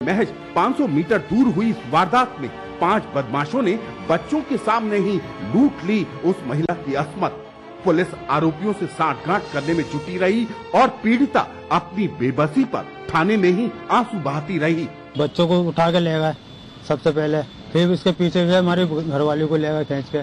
महज 500 मीटर दूर हुई इस वारदात में 5 बदमाशों ने बच्चों के सामने ही लूट ली उस महिला की अस्मत। पुलिस आरोपियों से साठगांठ करने में जुटी रही और पीड़िता अपनी बेबसी पर थाने में ही आंसू बहाती रही। बच्चों को उठा के ले गए सबसे पहले, फिर उसके पीछे गए हमारे घरवाली को ले गए खींच के।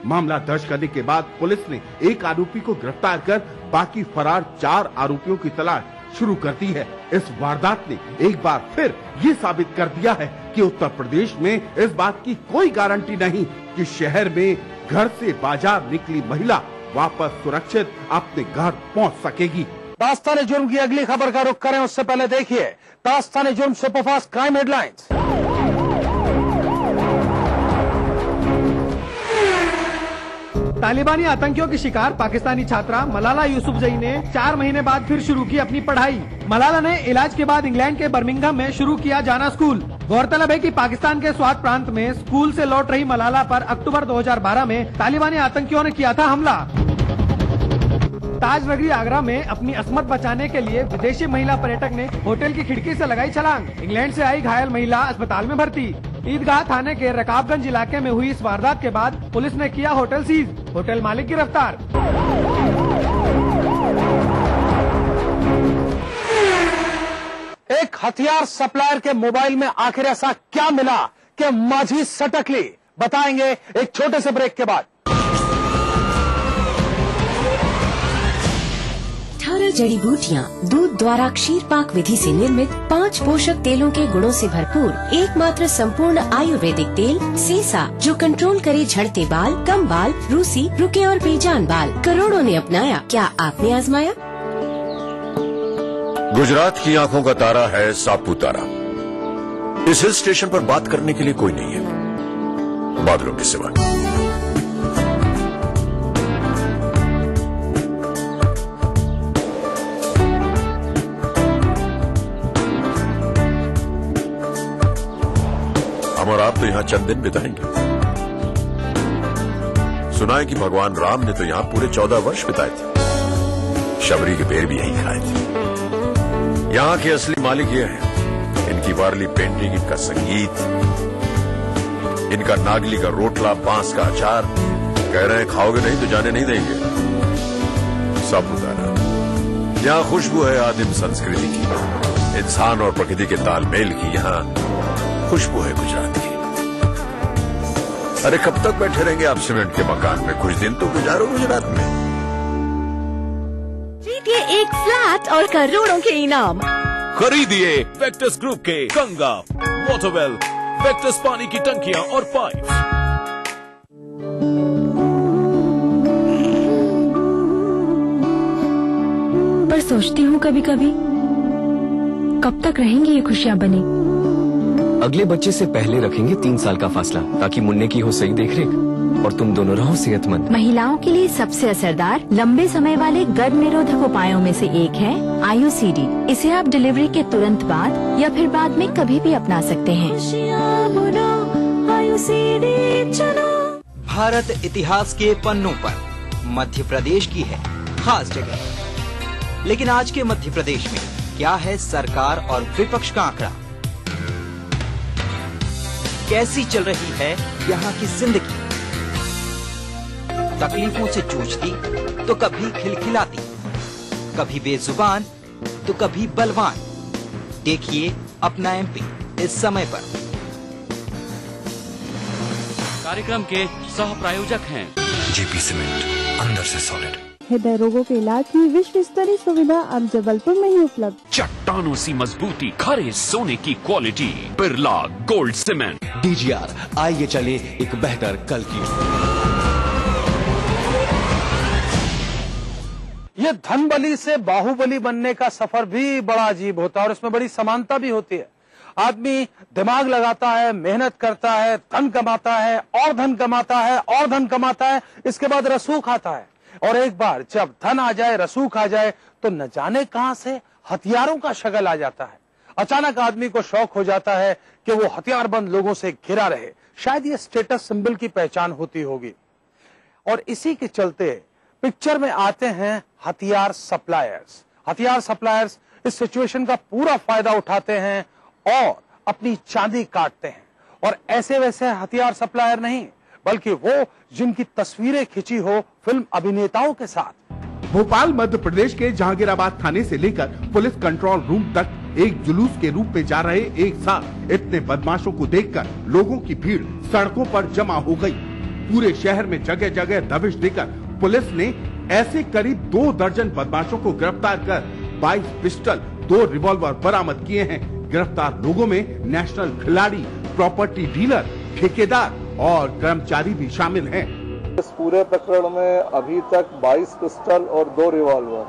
मामला दर्ज करने के बाद पुलिस ने एक आरोपी को गिरफ्तार कर बाकी फरार 4 आरोपियों की तलाश शुरू कर दी है। इस वारदात ने एक बार फिर ये साबित कर दिया है कि उत्तर प्रदेश में इस बात की कोई गारंटी नहीं कि शहर में घर से बाजार निकली महिला वापस सुरक्षित अपने घर पहुंच सकेगी। दास्तान जुर्म की अगली खबर का रुख करें उससे पहले देखिए दास्तान जुर्म सुपरफास्ट क्राइम हेडलाइंस। तालिबानी आतंकियों की शिकार पाकिस्तानी छात्रा मलाला यूसुफजई ने 4 महीने बाद फिर शुरू की अपनी पढ़ाई। मलाला ने इलाज के बाद इंग्लैंड के बर्मिंघम में शुरू किया जाना स्कूल। गौरतलब है कि पाकिस्तान के स्वात प्रांत में स्कूल से लौट रही मलाला पर अक्टूबर 2012 में तालिबानी आतंकियों ने किया था हमला। ताज नगरी आगरा में अपनी अस्मत बचाने के लिए विदेशी महिला पर्यटक ने होटल की खिड़की से लगाई छलांग। इंग्लैंड से आई घायल महिला अस्पताल में भर्ती। ईदगाह थाने के रकाबगंज इलाके में हुई इस वारदात के बाद पुलिस ने किया होटल सीज, होटल मालिक गिरफ्तार। एक हथियार सप्लायर के मोबाइल में आखिर ऐसा क्या मिला कि माझी सटक ली, बताएंगे एक छोटे से ब्रेक के बाद। 18 जड़ी बूटियाँ, दूध द्वारा क्षीर पाक विधि से निर्मित 5 पोषक तेलों के गुणों से भरपूर एकमात्र संपूर्ण आयुर्वेदिक तेल सेसा, जो कंट्रोल करे झड़ते बाल, कम बाल, रूसी, रुके और बेजान बाल। करोड़ों ने अपनाया, क्या आपने आजमाया? गुजरात की आंखों का तारा है सापुतारा। इस हिल स्टेशन पर बात करने के लिए कोई नहीं है बादलों के सिवा। हम और आप तो यहाँ चंद दिन बिताएंगे। सुना है कि भगवान राम ने तो यहाँ पूरे 14 वर्ष बिताए थे। शबरी के पेड़ भी यहीं खाए थे। यहाँ के असली मालिक ये हैं। इनकी वारली पेंटिंग, इनका संगीत, इनका नागली का रोटला, बांस का अचार। कह रहे हैं खाओगे नहीं तो जाने नहीं देंगे। सापुतारा, यहाँ खुशबू है आदिम संस्कृति की, इंसान और प्रकृति के तालमेल की। यहाँ खुशबू है गुजरात की। अरे कब तक बैठे रहेंगे आप सीमेंट के मकान में? कुछ दिन तो गुजारो गुजरात में। जीतिए एक फ्लैट और करोड़ों के इनाम। खरीदिए वेक्टस ग्रुप के गंगा, वाटरवेल, वेक्टस पानी की टंकियां और पाइप। पर सोचती हूँ कभी कभी, कब तक रहेंगी ये खुशियाँ बनी? अगले बच्चे से पहले रखेंगे 3 साल का फासला, ताकि मुन्ने की हो सही देखरेख और तुम दोनों रहो सेहतमंद। महिलाओं के लिए सबसे असरदार लंबे समय वाले गर्भ निरोधक उपायों में से एक है आयुसीडी। इसे आप डिलीवरी के तुरंत बाद या फिर बाद में कभी भी अपना सकते हैं। भारत इतिहास के पन्नों पर मध्य प्रदेश की है खास जगह। लेकिन आज के मध्य प्रदेश में क्या है सरकार और विपक्ष का आंकड़ा? कैसी चल रही है यहाँ की जिंदगी? तकलीफों से जूझती तो कभी खिलखिलाती, कभी बेजुबान तो कभी बलवान। देखिए अपना एमपी इस समय पर। कार्यक्रम के सह प्रायोजक हैं जेपी सीमेंट, अंदर से सॉलिड। हृदय रोगों के इलाज की विश्व स्तरीय सुविधा अब जबलपुर में ही उपलब्ध। चट्टानों सी मजबूती, खरे सोने की quality, Birla gold cement. DGR, आइए चले एक बेहतर कल की। ये धनबली से बाहुबली बनने का सफर भी बड़ा अजीब होता है और इसमें बड़ी समानता भी होती है। आदमी दिमाग लगाता है, मेहनत करता है, धन कमाता है और धन कमाता है और धन कमाता है, इसके बाद रसूख आता है। और एक बार जब धन आ जाए, रसूख आ जाए, तो न जाने कहां से हथियारों का शगल आ जाता है। अचानक आदमी को शौक हो जाता है कि वो हथियारबंद लोगों से घिरा रहे। शायद ये स्टेटस सिंबल की पहचान होती होगी। और इसी के चलते पिक्चर में आते हैं हथियार सप्लायर्स। हथियार सप्लायर्स इस सिचुएशन का पूरा फायदा उठाते हैं और अपनी चांदी काटते हैं, और ऐसे वैसे हथियार सप्लायर नहीं, बल्कि वो जिनकी तस्वीरें खिंची हो फिल्म अभिनेताओं के साथ। भोपाल मध्य प्रदेश के जहांगीराबाद थाने से लेकर पुलिस कंट्रोल रूम तक एक जुलूस के रूप में जा रहे एक साथ इतने बदमाशों को देखकर लोगों की भीड़ सड़कों पर जमा हो गई। पूरे शहर में जगह जगह दबिश देकर पुलिस ने ऐसे करीब 2 दर्जन बदमाशों को गिरफ्तार कर 22 पिस्टल, 2 रिवॉल्वर बरामद किए हैं। गिरफ्तार लोगों में नेशनल खिलाड़ी, प्रॉपर्टी डीलर, ठेकेदार और कर्मचारी भी शामिल हैं। इस पूरे प्रकरण में अभी तक 22 पिस्टल और 2 रिवॉल्वर।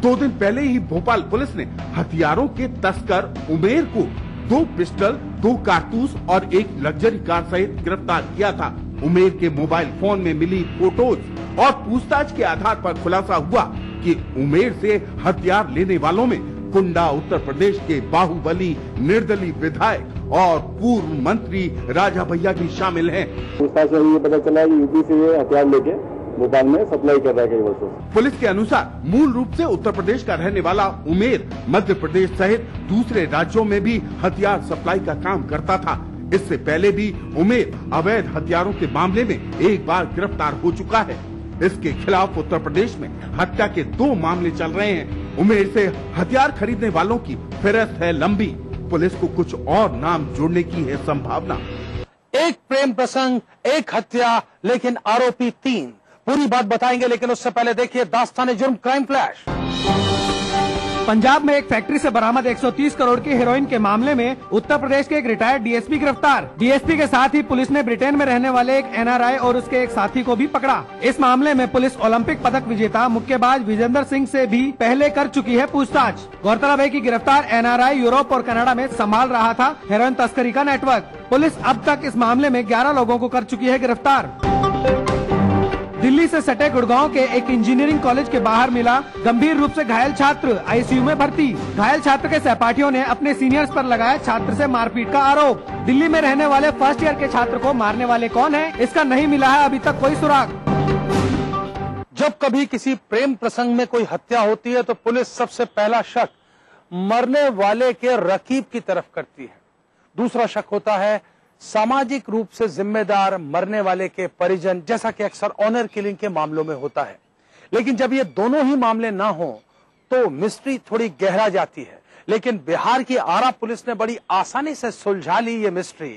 2 दिन पहले ही भोपाल पुलिस ने हथियारों के तस्कर उमेर को 2 पिस्टल, 2 कारतूस और 1 लग्जरी कार सहित गिरफ्तार किया था। उमेर के मोबाइल फोन में मिली फोटोज और पूछताछ के आधार पर खुलासा हुआ कि उमेर से हथियार लेने वालों में कुंडा उत्तर प्रदेश के बाहुबली निर्दलीय विधायक और पूर्व मंत्री राजा भैया भी शामिल हैं। पूछताछ में ये पता चला कि यूपी से ये हथियार लेके भोपाल में सप्लाई कर रहा है कई वर्षों से। पुलिस के अनुसार मूल रूप से उत्तर प्रदेश का रहने वाला उमेर मध्य प्रदेश सहित दूसरे राज्यों में भी हथियार सप्लाई का काम करता था। इससे पहले भी उमेर अवैध हथियारों के मामले में एक बार गिरफ्तार हो चुका है। इसके खिलाफ उत्तर प्रदेश में हत्या के 2 मामले चल रहे हैं। उमेर से हथियार खरीदने वालों की फेहरिस्त है लंबी। पुलिस को कुछ और नाम जोड़ने की है संभावना। एक प्रेम प्रसंग, एक हत्या, लेकिन आरोपी 3। पूरी बात बताएंगे, लेकिन उससे पहले देखिए दास्तान जुर्म क्राइम फ्लैश। पंजाब में एक फैक्ट्री से बरामद 130 करोड़ की हेरोइन के मामले में उत्तर प्रदेश के एक रिटायर्ड डीएसपी गिरफ्तार। डीएसपी के साथ ही पुलिस ने ब्रिटेन में रहने वाले एक एनआरआई और उसके एक साथी को भी पकड़ा। इस मामले में पुलिस ओलंपिक पदक विजेता मुक्केबाज विजेंदर सिंह से भी पहले कर चुकी है पूछताछ। गौरतलब है कि गिरफ्तार एनआरआई यूरोप और कनाडा में संभाल रहा था हेरोइन तस्करी का नेटवर्क। पुलिस अब तक इस मामले में 11 लोगों को कर चुकी है गिरफ्तार। दिल्ली से सटे गुड़गांव के एक इंजीनियरिंग कॉलेज के बाहर मिला गंभीर रूप से घायल छात्र, आईसीयू में भर्ती। घायल छात्र के सहपाठियों ने अपने सीनियर्स पर लगाया छात्र से मारपीट का आरोप। दिल्ली में रहने वाले फर्स्ट ईयर के छात्र को मारने वाले कौन है, इसका नहीं मिला है अभी तक कोई सुराग। जब कभी किसी प्रेम प्रसंग में कोई हत्या होती है तो पुलिस सबसे पहला शक मरने वाले के रकीब की तरफ करती है। दूसरा शक होता है सामाजिक रूप से जिम्मेदार मरने वाले के परिजन, जैसा कि अक्सर ऑनर किलिंग के मामलों में होता है। लेकिन जब ये दोनों ही मामले ना हो तो मिस्ट्री थोड़ी गहरा जाती है। लेकिन बिहार की आरा पुलिस ने बड़ी आसानी से सुलझा ली ये मिस्ट्री।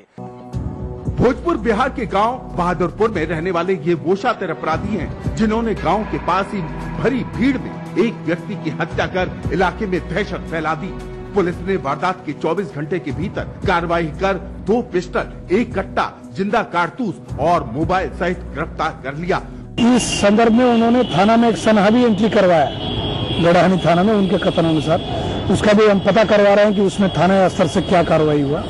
भोजपुर बिहार के गांव बहादुरपुर में रहने वाले ये वो शातिर अपराधी हैं जिन्होंने गांव के पास ही भरी भीड़ में एक व्यक्ति की हत्या कर इलाके में दहशत फैला दी। पुलिस ने वारदात के 24 घंटे के भीतर कार्रवाई कर 2 पिस्टल, 1 कट्टा, जिंदा कारतूस और मोबाइल सहित गिरफ्तार कर लिया। इस संदर्भ में उन्होंने थाना में एक सनहा एंट्री करवाया, गड़ाहनी थाना में उनके कथनानुसार। उसका भी हम पता करवा रहे हैं कि उसमें थाना स्तर से क्या कार्रवाई हुआ।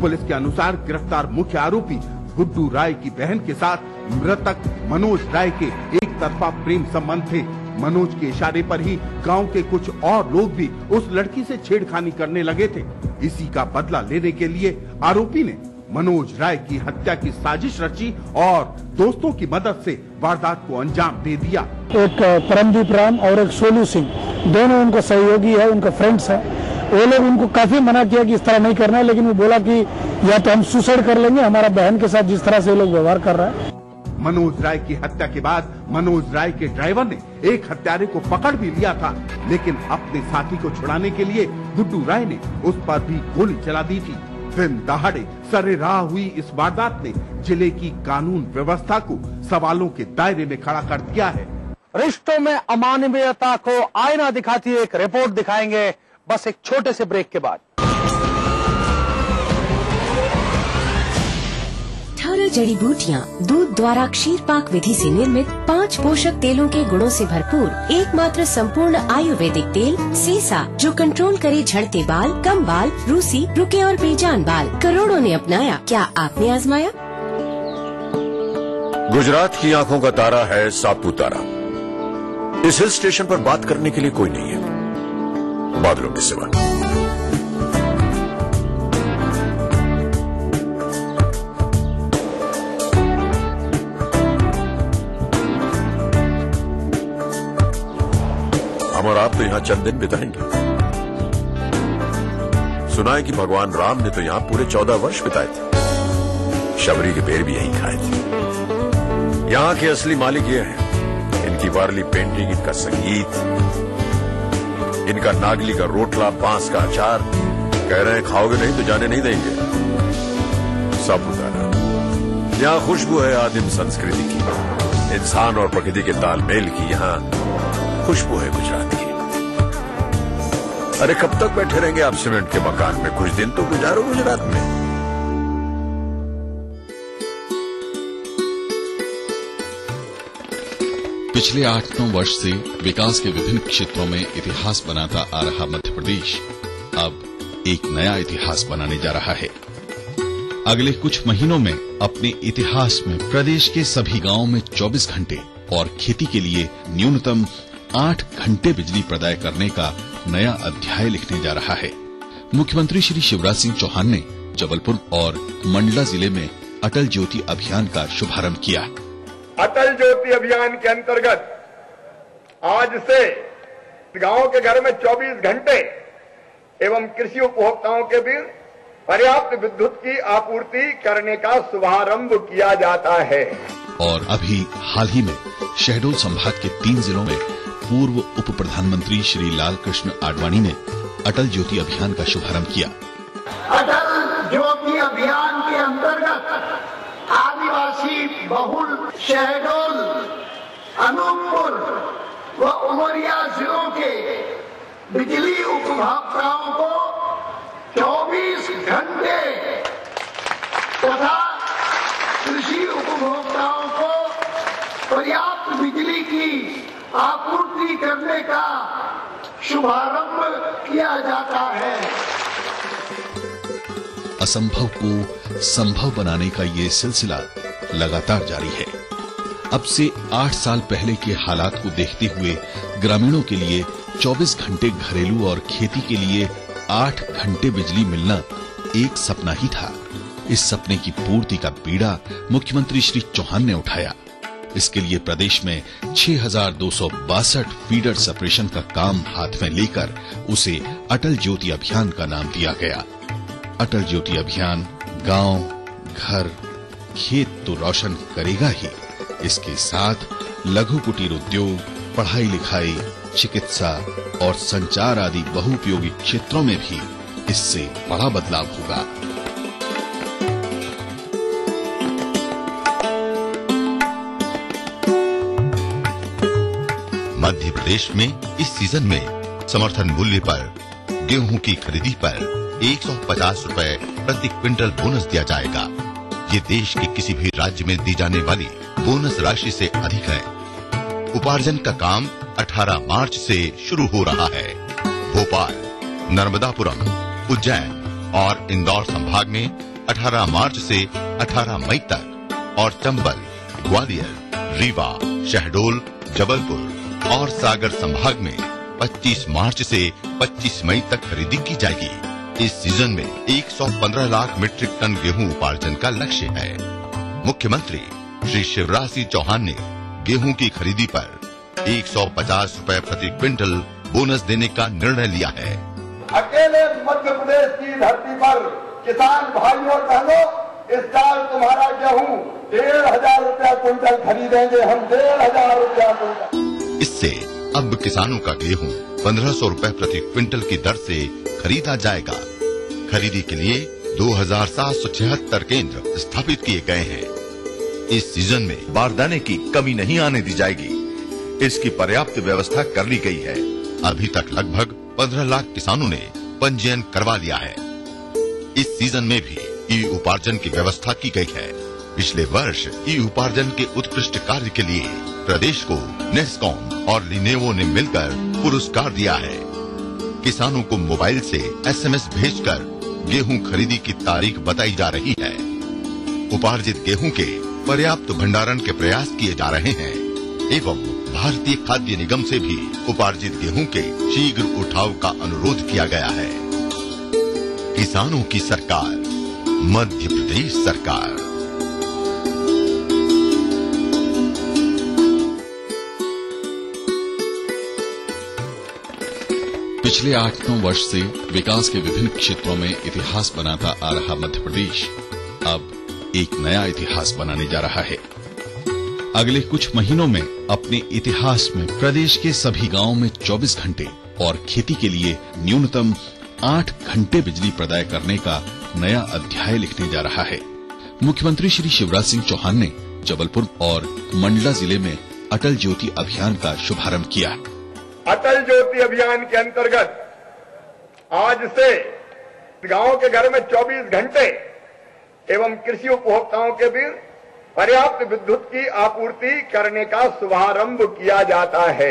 पुलिस के अनुसार गिरफ्तार मुख्य आरोपी गुड्डू राय की बहन के साथ मृतक मनोज राय के एक तरफा प्रेम संबंध थे। मनोज के इशारे पर ही गांव के कुछ और लोग भी उस लड़की से छेड़खानी करने लगे थे। इसी का बदला लेने के लिए आरोपी ने मनोज राय की हत्या की साजिश रची और दोस्तों की मदद से वारदात को अंजाम दे दिया। एक परमदीप राम और एक सोलू सिंह, दोनों उनको सहयोगी है, उनके फ्रेंड्स हैं। वो लोग उनको काफी मना किया कि इस तरह नहीं करना है, लेकिन वो बोला कि या तो हम सुसाइड कर लेंगे, हमारा बहन के साथ जिस तरह से ये लोग व्यवहार कर रहा है। मनोज राय की हत्या के बाद मनोज राय के ड्राइवर ने एक हत्यारे को पकड़ भी लिया था, लेकिन अपने साथी को छुड़ाने के लिए गुड्डू राय ने उस पर भी गोली चला दी थी। दिन दहाड़े सरेराह हुई इस वारदात ने जिले की कानून व्यवस्था को सवालों के दायरे में खड़ा कर दिया है। रिश्तों में अमानवीयता को आईना दिखाती एक रिपोर्ट दिखाएंगे, बस एक छोटे से ब्रेक के बाद। 18 जड़ी बूटियाँ, दूध द्वारा क्षीर पाक विधि से निर्मित 5 पोषक तेलों के गुणों से भरपूर एकमात्र संपूर्ण आयुर्वेदिक तेल सीसा, जो कंट्रोल करे झड़ते बाल, कम बाल, रूसी, रुके और बेजान बाल। करोड़ों ने अपनाया, क्या आपने आजमाया? गुजरात की आंखों का तारा है सापुतारा। इस हिल स्टेशन पर बात करने के लिए कोई नहीं है बादलों के सिवा। हम और आप तो यहां चंद दिन बिताएंगे। सुना है कि भगवान राम ने तो यहाँ पूरे 14 वर्ष बिताए थे। शबरी के पेड़ भी यहीं खाए थे। यहाँ के असली मालिक ये हैं। इनकी वारली पेंटिंग, इनका संगीत, इनका नागली का रोटला, बांस का अचार। कह रहे हैं खाओगे नहीं तो जाने नहीं देंगे। साबूदाना, यहाँ खुशबू है आदिम संस्कृति की, इंसान और प्रकृति के तालमेल की। यहाँ खुशबू है गुजरात की। अरे कब तक बैठे रहेंगे आप सीमेंट के मकान में? कुछ दिन तो गुजारो गुजरात में। पिछले 8-9 वर्ष से विकास के विभिन्न क्षेत्रों में इतिहास बनाता आ रहा मध्य प्रदेश अब एक नया इतिहास बनाने जा रहा है। अगले कुछ महीनों में अपने इतिहास में प्रदेश के सभी गांवों में 24 घंटे और खेती के लिए न्यूनतम 8 घंटे बिजली प्रदाय करने का नया अध्याय लिखने जा रहा है। मुख्यमंत्री श्री शिवराज सिंह चौहान ने जबलपुर और मंडला जिले में अटल ज्योति अभियान का शुभारंभ किया। अटल ज्योति अभियान के अंतर्गत आज से गांव के घर में 24 घंटे एवं कृषि उपभोक्ताओं के बीच पर्याप्त विद्युत की आपूर्ति करने का शुभारंभ किया जाता है। और अभी हाल ही में शहडोल संभाग के 3 जिलों में पूर्व उप प्रधानमंत्री श्री लाल कृष्ण आडवाणी ने अटल ज्योति अभियान का शुभारंभ किया। अटल ज्योति अभियान के अंतर्गत आदिवासी बहुल शहडोल, अनूपपुर व उमरिया जिलों के बिजली उपभोक्ताओं को 24 घंटे तथा कृषि उपभोक्ताओं को पर्याप्त बिजली की आपूर्ति करने का शुभारंभ किया जाता है। असंभव को संभव बनाने का ये सिलसिला लगातार जारी है। अब से 8 साल पहले के हालात को देखते हुए ग्रामीणों के लिए 24 घंटे घरेलू और खेती के लिए 8 घंटे बिजली मिलना एक सपना ही था। इस सपने की पूर्ति का बीड़ा मुख्यमंत्री श्री चौहान ने उठाया। इसके लिए प्रदेश में 6,262 फीडर सेपरेशन का काम हाथ में लेकर उसे अटल ज्योति अभियान का नाम दिया गया। अटल ज्योति अभियान गांव, घर, खेत तो रोशन करेगा ही, इसके साथ लघु कुटीर उद्योग, पढ़ाई लिखाई, चिकित्सा और संचार आदि बहुउपयोगी क्षेत्रों में भी इससे बड़ा बदलाव होगा। मध्य प्रदेश में इस सीजन में समर्थन मूल्य पर गेहूं की खरीदी पर 150 रुपए प्रति क्विंटल बोनस दिया जाएगा। ये देश के किसी भी राज्य में दी जाने वाली बोनस राशि से अधिक है। उपार्जन का काम 18 मार्च से शुरू हो रहा है। भोपाल, नर्मदापुरम, उज्जैन और इंदौर संभाग में 18 मार्च से 18 मई तक और चंबल, ग्वालियर, रीवा, शहडोल, जबलपुर और सागर संभाग में 25 मार्च से 25 मई तक खरीदी की जाएगी। इस सीजन में 115 लाख मीट्रिक टन गेहूं उपार्जन का लक्ष्य है। मुख्यमंत्री श्री शिवराज सिंह चौहान ने गेहूं की खरीदी पर 150 रुपए प्रति क्विंटल बोनस देने का निर्णय लिया है। अकेले मध्य प्रदेश की धरती पर किसान भाइयों और बहनों, इस साल तुम्हारा गेहूं 1,500 रुपया क्विंटल खरीदेंगे हम। 1,500 रुपया क्विंटल। इससे अब किसानों का गेहूं 1,500 रुपए प्रति क्विंटल की दर से खरीदा जाएगा। खरीदी के लिए 2,776 केंद्र स्थापित किए गए हैं। इस सीजन में बारदाने की कमी नहीं आने दी जाएगी। इसकी पर्याप्त व्यवस्था कर ली गई है। अभी तक लगभग 15 लाख किसानों ने पंजीयन करवा लिया है। इस सीजन में भी ई उपार्जन की व्यवस्था की गई है। पिछले वर्ष ई उपार्जन के उत्कृष्ट कार्य के लिए प्रदेश को नेस्कॉम और लिनेवो ने मिलकर पुरस्कार दिया है। किसानों को मोबाइल से SMS भेजकर गेहूं खरीदी की तारीख बताई जा रही है। उपार्जित गेहूं के पर्याप्त भंडारण के प्रयास किए जा रहे हैं एवं भारतीय खाद्य निगम से भी उपार्जित गेहूं के शीघ्र उठाव का अनुरोध किया गया है। किसानों की सरकार, मध्य प्रदेश सरकार। पिछले 8-9 वर्ष से विकास के विभिन्न क्षेत्रों में इतिहास बनाता आ रहा मध्य प्रदेश अब एक नया इतिहास बनाने जा रहा है। अगले कुछ महीनों में अपने इतिहास में प्रदेश के सभी गांवों में 24 घंटे और खेती के लिए न्यूनतम 8 घंटे बिजली प्रदाय करने का नया अध्याय लिखने जा रहा है। मुख्यमंत्री श्री शिवराज सिंह चौहान ने जबलपुर और मंडला जिले में अटल ज्योति अभियान का शुभारंभ किया। अटल ज्योति अभियान के अंतर्गत आज से गांव के घर में 24 घंटे एवं कृषि उपभोक्ताओं के बीच पर्याप्त विद्युत की आपूर्ति करने का शुभारंभ किया जाता है।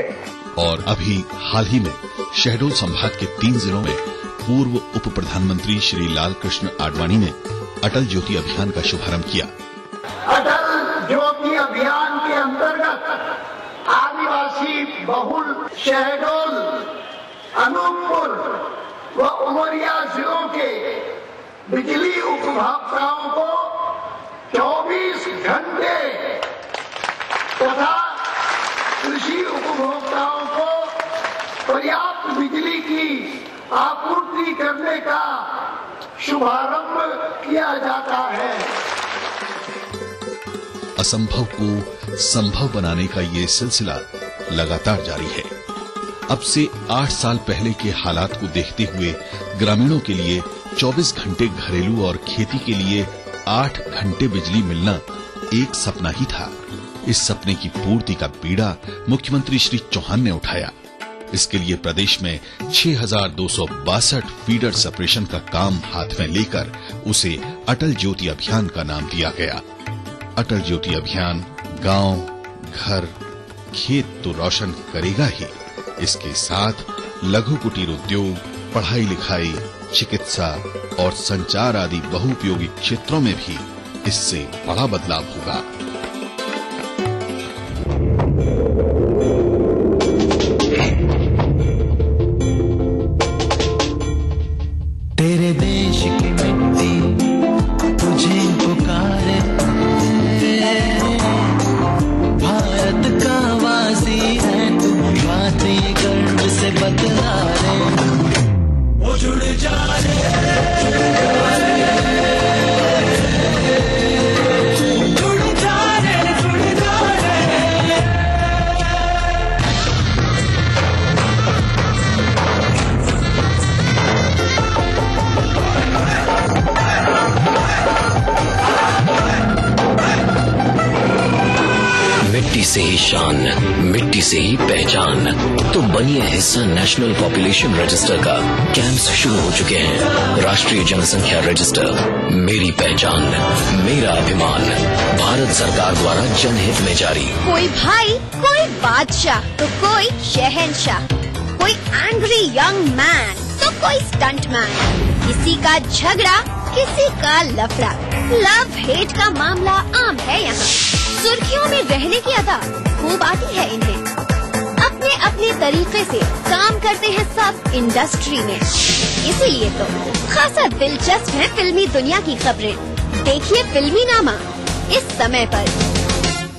और अभी हाल ही में शहडोल संभाग के 3 जिलों में पूर्व उप प्रधानमंत्री श्री लाल कृष्ण आडवाणी ने अटल ज्योति अभियान का शुभारंभ किया। अटल ज्योति अभियान के अंतर्गत आदिवासी बहुल शहडोल, अनूपपुर व उमरिया जिलों के बिजली उपभोक्ताओं को 24 घंटे तथा कृषि उपभोक्ताओं को पर्याप्त बिजली की आपूर्ति करने का शुभारंभ किया जाता है। असंभव को संभव बनाने का ये सिलसिला लगातार जारी है। अब से 8 साल पहले के हालात को देखते हुए ग्रामीणों के लिए 24 घंटे घरेलू और खेती के लिए 8 घंटे बिजली मिलना एक सपना ही था। इस सपने की पूर्ति का बीड़ा मुख्यमंत्री श्री चौहान ने उठाया। इसके लिए प्रदेश में 6,262 फीडर सेपरेशन का काम हाथ में लेकर उसे अटल ज्योति अभियान का नाम दिया गया। अटल ज्योति अभियान गांव, घर, खेत तो रोशन करेगा ही, इसके साथ लघु कुटीर उद्योग, पढ़ाई लिखाई, चिकित्सा और संचार आदि बहुउपयोगी क्षेत्रों में भी इससे बड़ा बदलाव होगा। तेरे देश की मिट्टी तुझे पुकारे, भारत का वासी है तू, बातें गर्व से बतला रे, वो जुड़ जा रे, जुड़ जा रे, जुड़ जा रे। मिट्टी से ही शान, मिट्टी से ही पहचान। तो बनिए हिस्सा नेशनल पॉपुलेशन रजिस्टर का। कैंप्स शुरू हो चुके हैं। राष्ट्रीय जनसंख्या रजिस्टर, मेरी पहचान, मेरा अभिमान, भारत सरकार द्वारा जनहित में जारी। कोई भाई, कोई बादशाह तो कोई शहंशाह, कोई एंग्री यंग मैन तो कोई स्टंट मैन, किसी का झगड़ा किसी का लफड़ा, लव हेट का मामला आम है यहाँ। सुर्खियों में रहने की अदा खूब आती है इन्हें। अपने अपने तरीके से काम करते हैं सब इंडस्ट्री में, इसीलिए तो खासा दिलचस्प है फिल्मी दुनिया की खबरें। देखिए फिल्मी नामा इस समय पर।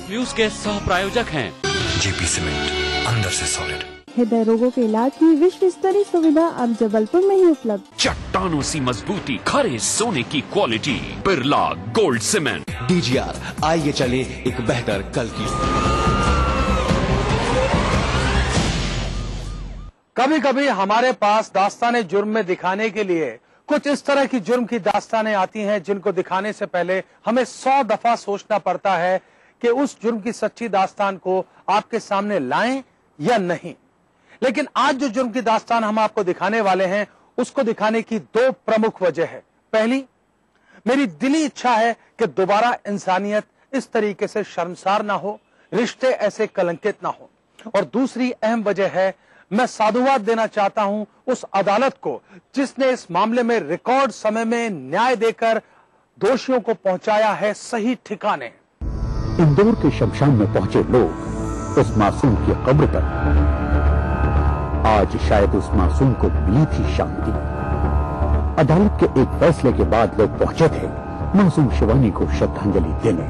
न्यूज के सह प्रायोजक हैं जेपी सीमेंट, अंदर से सॉलिड। हृदय रोगों के इलाज की विश्व स्तरीय सुविधा अब जबलपुर में ही उपलब्ध। चट्टानों सी मजबूती, खरे सोने की quality, Birla gold cement. DGR, आइए चले एक बेहतर कल की। कभी कभी हमारे पास दास्ताने जुर्म में दिखाने के लिए कुछ इस तरह की जुर्म की दास्तानें आती हैं जिनको दिखाने से पहले हमें 100 दफा सोचना पड़ता है कि उस जुर्म की सच्ची दास्तान को आपके सामने लाएं या नहीं। लेकिन आज जो जुर्म की दास्तान हम आपको दिखाने वाले हैं, उसको दिखाने की 2 प्रमुख वजह है। पहली, मेरी दिली इच्छा है कि दोबारा इंसानियत इस तरीके से शर्मसार ना हो, रिश्ते ऐसे कलंकित ना हो। और दूसरी अहम वजह है, मैं साधुवाद देना चाहता हूं उस अदालत को जिसने इस मामले में रिकॉर्ड समय में न्याय देकर दोषियों को पहुंचाया है सही ठिकाने। इंदौर के शमशान में पहुंचे लोग उस मासूम की कब्र पर। आज शायद उस मासूम को मिली थी शांति। अदालत के एक फैसले के बाद लोग पहुंचे थे मासूम शिवानी को श्रद्धांजलि देने।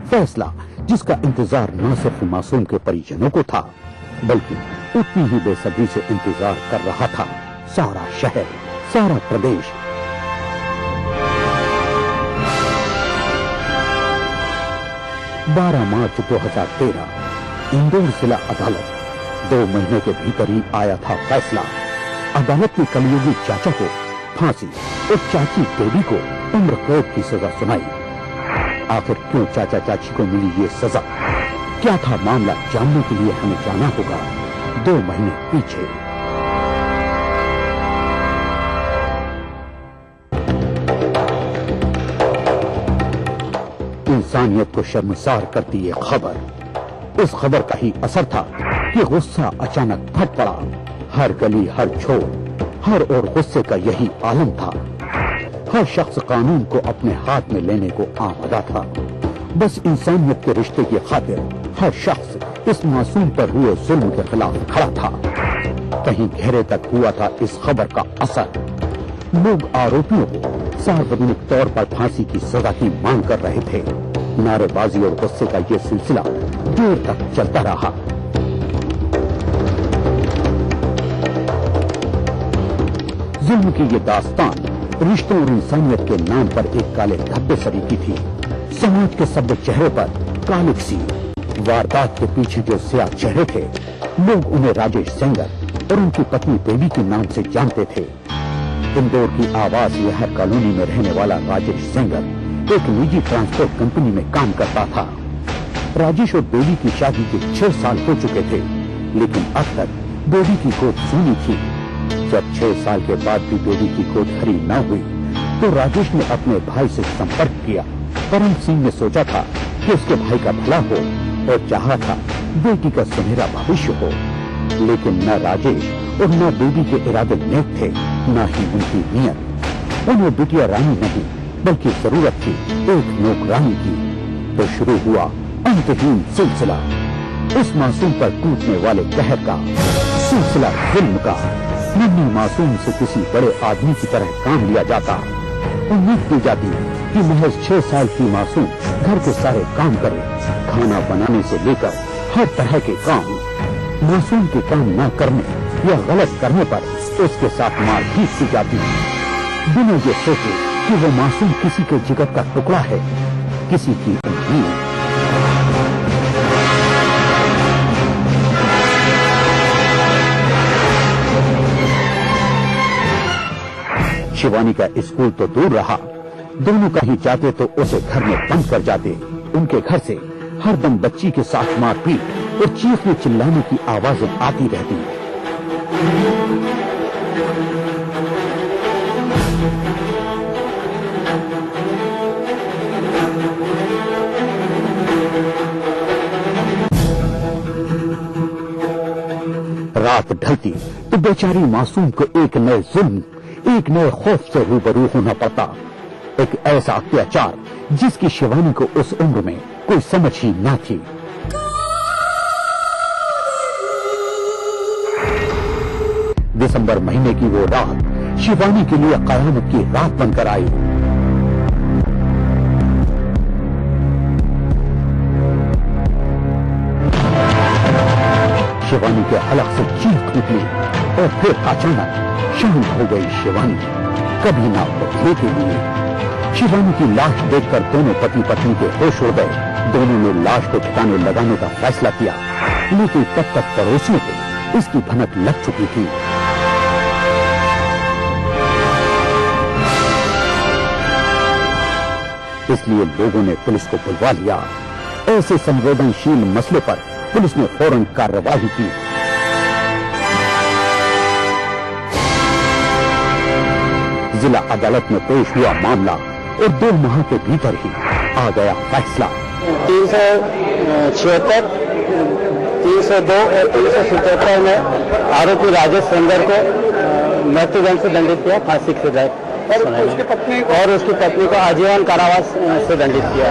फैसला जिसका इंतजार न सिर्फ मासूम के परिजनों को था, बल्कि उतनी ही बेसब्री से इंतजार कर रहा था सारा शहर, सारा प्रदेश। बारह मार्च 2013 इंदौर जिला अदालत 2 महीने के भीतर ही आया था फैसला। अदालत ने कलयुगी चाचा को फांसी और चाची बेबी को उम्र कैद की सजा सुनाई। आखिर क्यों चाचा चाची को मिली ये सजा, क्या था मामला, जानने के लिए हमें जाना होगा 2 महीने पीछे। इंसानियत को शर्मसार करती ये खबर, उस खबर का ही असर था कि गुस्सा अचानक फट पड़ा। हर गली, हर छोर, हर ओर गुस्से का यही आलम था। हर शख्स कानून को अपने हाथ में लेने को आमादा था। बस इंसानियत के रिश्ते की खातिर हर शख्स इस मासूम पर हुए जुल्म के खिलाफ खड़ा था। कहीं गहरे तक हुआ था इस खबर का असर। लोग आरोपियों को सार्वजनिक तौर पर फांसी की सजा की मांग कर रहे थे। नारेबाजी और गुस्से का ये सिलसिला देर तक चलता रहा। जुल्म की ये दास्तान रिश्तों और इंसानियत के नाम पर एक काले धब्बे सरीकी थी। समाज के सब्ज चेहरे पर कालिक सी। वारदात के पीछे जो स्याह चेहरे थे, लोग उन्हें राजेश सेंगर और उनकी पत्नी बेबी के नाम से जानते थे। इंदौर की आवास विहार कॉलोनी में रहने वाला राजेश सेंगर एक निजी ट्रांसपोर्ट कंपनी में काम करता था। राजेश और बेबी की शादी के 6 साल हो चुके थे, लेकिन अब तक बेबी की गोद सूनी थी। जब 6 साल के बाद भी बेबी की गोद हरी न हुई तो राजेश ने अपने भाई से संपर्क किया। परम सिंह ने सोचा था कि उसके भाई का भला हो और चाहा था बेटी का सुनहरा भविष्य हो, लेकिन न राजेश और न बेबी के इरादे नेक थे, न ही उनकी नीयत। उन्हें बिटिया रानी नहीं बल्कि जरूरत थी एक नौकरानी की। तो शुरू हुआ अंतहीन सिलसिला, उस मासूम पर टूटने वाले कहर का सिलसिला जुल्म का। नन्ही मासूम से किसी बड़े आदमी की तरह काम लिया जाता। उम्मीद की जाती कि महज 6 साल की मासूम घर के सारे काम करे, खाना बनाने से लेकर हर तरह के काम। मासूम के काम न करने या गलत करने पर उसके साथ मारपीट की जाती, बिना ये सोचे कि वो मासूम किसी के जिगर का टुकड़ा है, किसी की उम्मीद। शिवानी का स्कूल तो दूर रहा, दोनों कहीं जाते तो उसे घर में बंद कर जाते। उनके घर से हरदम बच्ची के साथ मारपीट और चीखने चिल्लाने की आवाजें आती रहती। रात ढलती तो बेचारी मासूम को एक नए जुल्म, एक नए खौफ से रूबरू होना पड़ता। एक ऐसा अत्याचार जिसकी शिवानी को उस उम्र में कोई समझ ही न थी। दिसंबर महीने की वो रात शिवानी के लिए कयामत की रात बनकर आई। शिवानी के हलक से चीख निकली और फिर अचानक शांत हो गई शिवानी, कभी ना बदले के लिए। शिवानी की लाश देखकर दोनों पति पत्नी के होश उड़ गए। दोनों ने लाश को ठिकाने लगाने का फैसला किया, लेकिन तब तक पड़ोसियों को इसकी भनक लग चुकी थी। इसलिए लोगों ने पुलिस को बुलवा लिया। ऐसे संवेदनशील मसले पर पुलिस ने फौरन कार्रवाई की। जिला अदालत में पेश हुआ मामला और 2 माह के भीतर ही आ गया फैसला। 376, 302 और 377 में आरोपी राजेश सेंगर को मृत्युदंड से दंडित किया, फांसी की सजा और उसकी पत्नी को आजीवन कारावास से दंडित किया।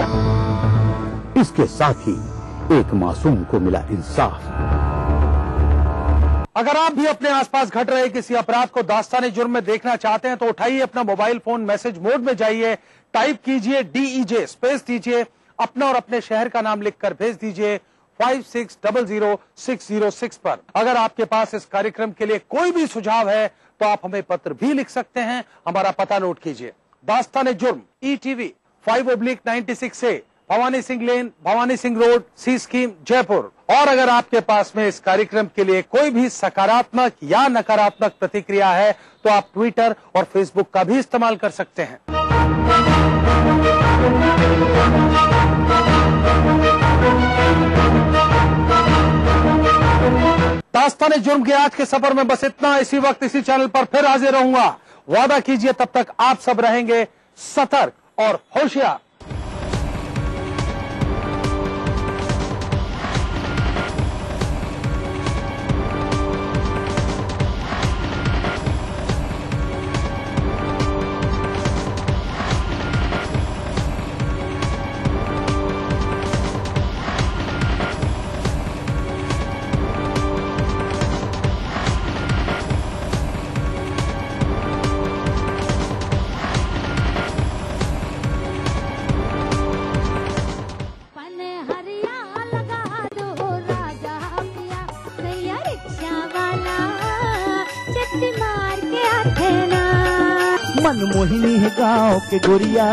इसके साथ ही एक मासूम को मिला इंसाफ। अगर आप भी अपने आसपास घट रहे किसी अपराध को दास्ताने जुर्म में देखना चाहते हैं तो उठाइए अपना मोबाइल फोन, मैसेज मोड में जाइए, टाइप कीजिए DEJ, स्पेस दीजिए, अपना और अपने शहर का नाम लिखकर भेज दीजिए 96000606 पर। अगर आपके पास इस कार्यक्रम के लिए कोई भी सुझाव है तो आप हमें पत्र भी लिख सकते हैं। हमारा पता नोट कीजिए, दास्तान जुर्म, ETV 5/96A, भवानी सिंह लेन, भवानी सिंह रोड, सी स्कीम, जयपुर। और अगर आपके पास में इस कार्यक्रम के लिए कोई भी सकारात्मक या नकारात्मक प्रतिक्रिया है तो आप ट्विटर और फेसबुक का भी इस्तेमाल कर सकते हैं। दास्तान जुर्म के आज के सफर में बस इतना। इसी वक्त इसी चैनल पर फिर हाजिर रहूंगा। वादा कीजिए तब तक आप सब रहेंगे सतर्क और होशियार। मनमोहिनी है गाँव के गोरिया,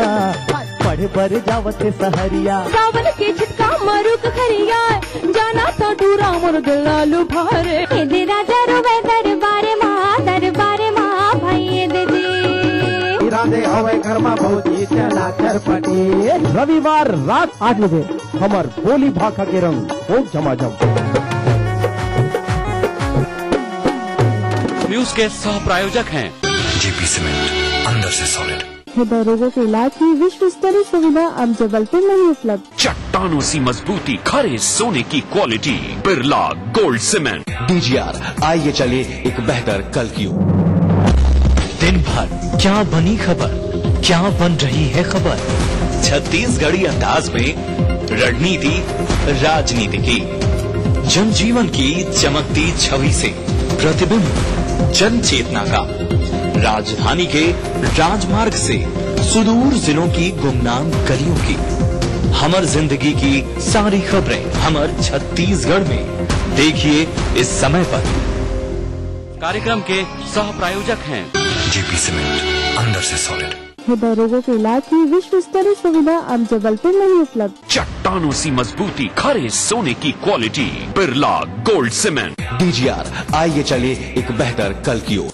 पढ़े बर जावते सहरिया, सावन के छिटका मारू खरिया, जाना तो डूरा मोर दिलालू भारे। दे राजा रोवे दरबारे माँ भाई दे राधे हवे घर में भौजी चला चरपटी। रविवार रात 8 बजे हमार बोली भाखा के रंग खूब झमाझम। न्यूज के सह प्रायोजक हैं जेपी सीमेंट, अंदर से सॉलिड। हृदय रोगों के इलाज की विश्व स्तरीय सुविधा अब जबलपुर में ही उपलब्ध। चट्टानों सी मजबूती, खरे सोने की quality, Birla gold cement. DGR, आइए चलिए एक बेहतर कल की ओर। दिन भर क्या बनी खबर, क्या बन रही है खबर, छत्तीसगढ़ी अंदाज में रणनीति राजनीति की, जनजीवन की चमकती छवि से प्रतिबिंब जन चेतना का, राजधानी के राजमार्ग से सुदूर जिलों की गुमनाम गलियों की, हमर जिंदगी की सारी खबरें हमर छत्तीसगढ़ में। देखिए इस समय पर। कार्यक्रम के सह प्रायोजक हैं जेपी सीमेंट, अंदर से सॉलिड। हृदय रोगों के इलाज की विश्व स्तरीय सुविधा अब जबलपुर में ही उपलब्ध। चट्टानों सी मजबूती, खरे सोने की quality, Birla gold cement. DGR, आइए चलिए एक बेहतर कल की ओर।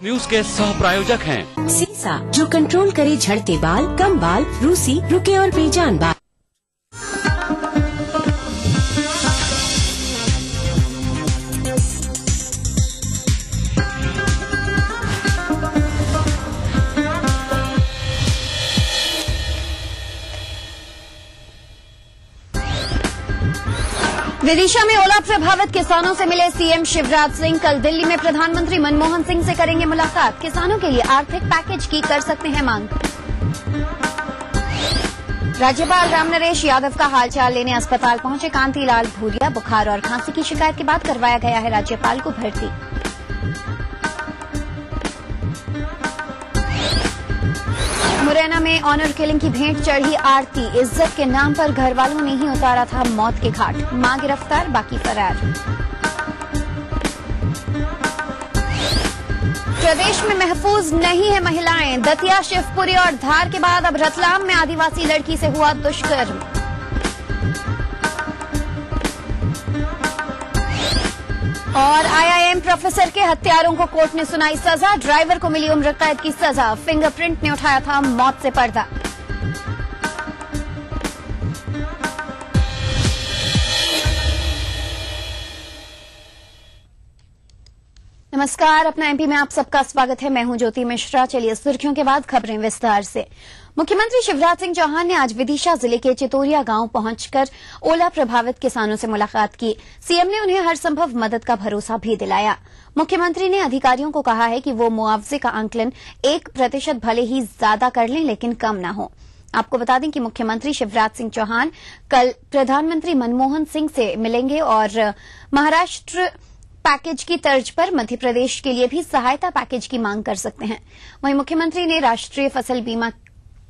न्यूज के सह प्रायोजक हैं सीसा, जो कंट्रोल करे झड़ते बाल, कम बाल, रूसी, रुके और बेजान बाल। विदिशा में ओला प्रभावित किसानों से मिले सीएम शिवराज सिंह। कल दिल्ली में प्रधानमंत्री मनमोहन सिंह से करेंगे मुलाकात। किसानों के लिए आर्थिक पैकेज की कर सकते हैं मांग। राज्यपाल रामनरेश यादव का हालचाल लेने अस्पताल पहुंचे कांतिलाल भूरिया। बुखार और खांसी की शिकायत के बाद करवाया गया है राज्यपाल को भर्ती। मुरैना में ऑनर किलिंग की भेंट चढ़ी आरती। इज्जत के नाम पर घर वालों ने ही उतारा था मौत के घाट। मां गिरफ्तार, बाकी फरार। प्रदेश में महफूज नहीं है महिलाएं। दतिया, शिवपुरी और धार के बाद अब रतलाम में आदिवासी लड़की से हुआ दुष्कर्म। और आईआईएम प्रोफेसर के हत्यारों को कोर्ट ने सुनाई सजा। ड्राइवर को मिली उम्र कैद की सजा। फिंगरप्रिंट ने उठाया था मौत से पर्दा। नमस्कार, अपना एमपी में आप सबका स्वागत है। मैं हूं ज्योति मिश्रा। चलिए सुर्खियों के बाद खबरें विस्तार से। मुख्यमंत्री शिवराज सिंह चौहान ने आज विदिशा जिले के चितोरिया गांव पहुंचकर ओला प्रभावित किसानों से मुलाकात की। सीएम ने उन्हें हर संभव मदद का भरोसा भी दिलाया। मुख्यमंत्री ने अधिकारियों को कहा है कि वो मुआवजे का आंकलन 1% भले ही ज्यादा कर लें, लेकिन कम न हो। आपको बता दें कि मुख्यमंत्री शिवराज सिंह चौहान कल प्रधानमंत्री मनमोहन सिंह से मिलेंगे और महाराष्ट्र पैकेज की तर्ज पर मध्य प्रदेश के लिए भी सहायता पैकेज की मांग कर सकते हैं। वहीं मुख्यमंत्री ने राष्ट्रीय फसल बीमा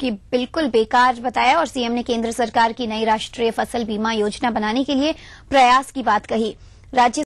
की बिल्कुल बेकार बताया और सीएम ने केंद्र सरकार की नई राष्ट्रीय फसल बीमा योजना बनाने के लिए प्रयास की बात कही। राज्य